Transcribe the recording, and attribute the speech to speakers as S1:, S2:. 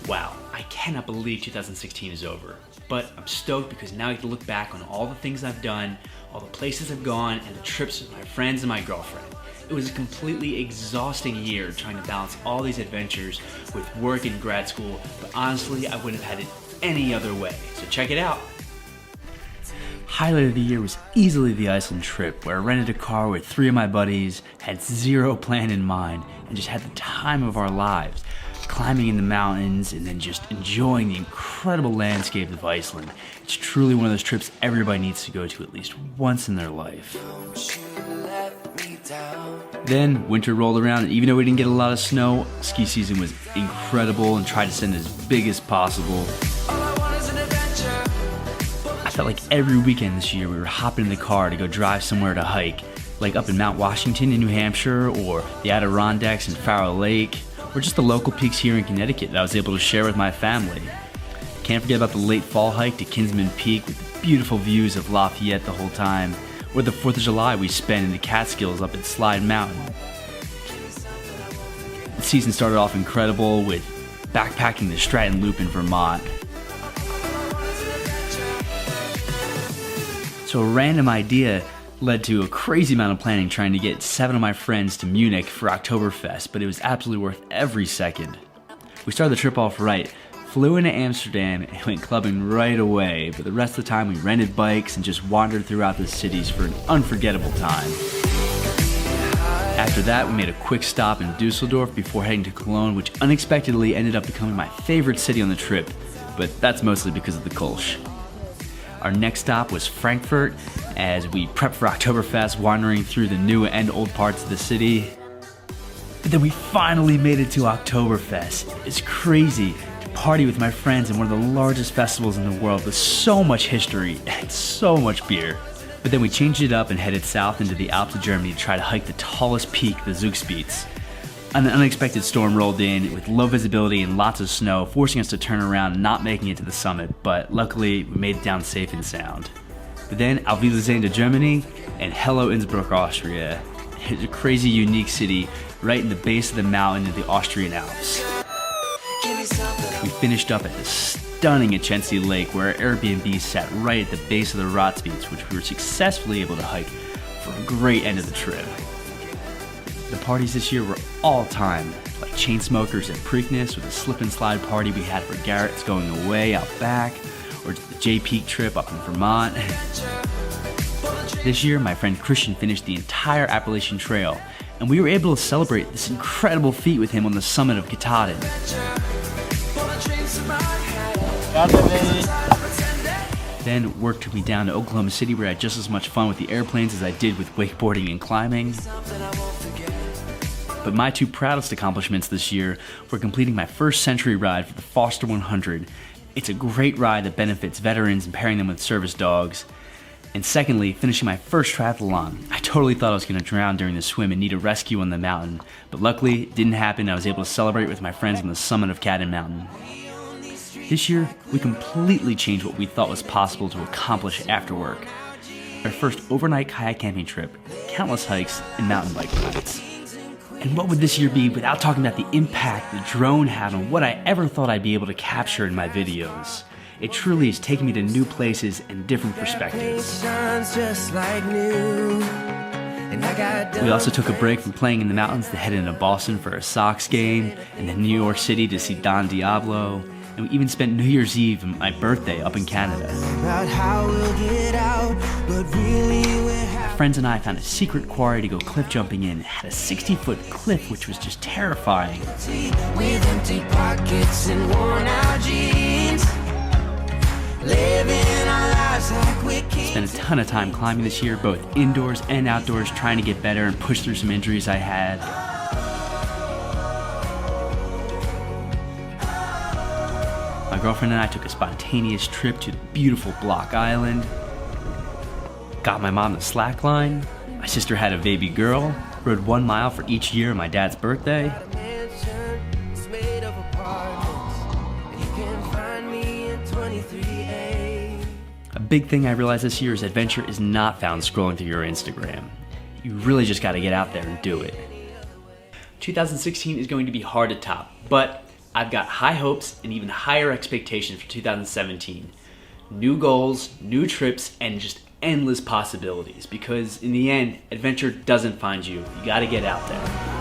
S1: Wow, I cannot believe 2016 is over. But I'm stoked because now I get to look back on all the things I've done, all the places I've gone, and the trips with my friends and my girlfriend. It was a completely exhausting year trying to balance all these adventures with work and grad school, but honestly, I wouldn't have had it any other way. So check it out. Highlight of the year was easily the Iceland trip, where I rented a car with 3 of my buddies, had zero plan in mind, and just had the time of our lives, climbing in the mountains and then just enjoying the incredible landscape of Iceland. It's truly one of those trips everybody needs to go to at least once in their life. Then winter rolled around, and even though we didn't get a lot of snow, ski season was incredible and tried to send as big as possible. I felt like every weekend this year we were hopping in the car to go drive somewhere to hike, like up in Mount Washington in New Hampshire, or the Adirondacks in Farrow Lake, or just the local peaks here in Connecticut that I was able to share with my family. Can't forget about the late fall hike to Kinsman Peak with the beautiful views of Lafayette the whole time, or the 4th of July we spent in the Catskills up at Slide Mountain. The season started off incredible with backpacking the Stratton Loop in Vermont. So a random idea led to a crazy amount of planning trying to get 7 of my friends to Munich for Oktoberfest, but it was absolutely worth every second. We started the trip off right, flew into Amsterdam and went clubbing right away, but the rest of the time we rented bikes and just wandered throughout the cities for an unforgettable time. After that, we made a quick stop in Dusseldorf before heading to Cologne, which unexpectedly ended up becoming my favorite city on the trip, but that's mostly because of the Kolsch. Our next stop was Frankfurt as we prepped for Oktoberfest, wandering through the new and old parts of the city. But then we finally made it to Oktoberfest. It's crazy to party with my friends in one of the largest festivals in the world with so much history and so much beer. But then we changed it up and headed south into the Alps of Germany to try to hike the tallest peak, the Zugspitze. An unexpected storm rolled in with low visibility and lots of snow, forcing us to turn around and not making it to the summit, but luckily we made it down safe and sound. But then Auf Wiedersehen to Germany and hello Innsbruck, Austria. It's a crazy unique city right in the base of the mountain in the Austrian Alps. We finished up at the stunning Achensee Lake, where our Airbnb sat right at the base of the Rotsspitze, which we were successfully able to hike for a great end of the trip. The parties this year were all time, like Chainsmokers at Preakness, with a slip and slide party we had for Garrett's going away out back, or the J Peak trip up in Vermont. This year, my friend Christian finished the entire Appalachian Trail, and we were able to celebrate this incredible feat with him on the summit of Katahdin. Then work took me down to Oklahoma City, where I had just as much fun with the airplanes as I did with wakeboarding and climbing. But my 2 proudest accomplishments this year were completing my first century ride for the Foster 100. It's a great ride that benefits veterans and pairing them with service dogs. And secondly, finishing my first triathlon. I totally thought I was going to drown during the swim and need a rescue on the mountain, but luckily it didn't happen. I was able to celebrate with my friends on the summit of Cadden Mountain. This year, we completely changed what we thought was possible to accomplish after work. Our first overnight kayak camping trip, countless hikes, and mountain bike rides. And what would this year be without talking about the impact the drone had on what I ever thought I'd be able to capture in my videos? It truly is taking me to new places and different perspectives. We also took a break from playing in the mountains to head into Boston for a Sox game, and then New York City to see Don Diablo, and we even spent New Year's Eve and my birthday up in Canada. My friends and I found a secret quarry to go cliff jumping in. It had a 60-foot cliff, which was just terrifying. With empty pockets and worn out jeans, living our lives like we spent a ton of time climbing this year, both indoors and outdoors, trying to get better and push through some injuries I had. My girlfriend and I took a spontaneous trip to the beautiful Block Island. Got my mom the slackline. My sister had a baby girl. Rode 1 mile for each year of my dad's birthday. A big thing I realized this year is adventure is not found scrolling through your Instagram. You really just gotta get out there and do it. 2016 is going to be hard to top, but I've got high hopes and even higher expectations for 2017. New goals, new trips, and just endless possibilities, because in the end, adventure doesn't find you. You gotta get out there.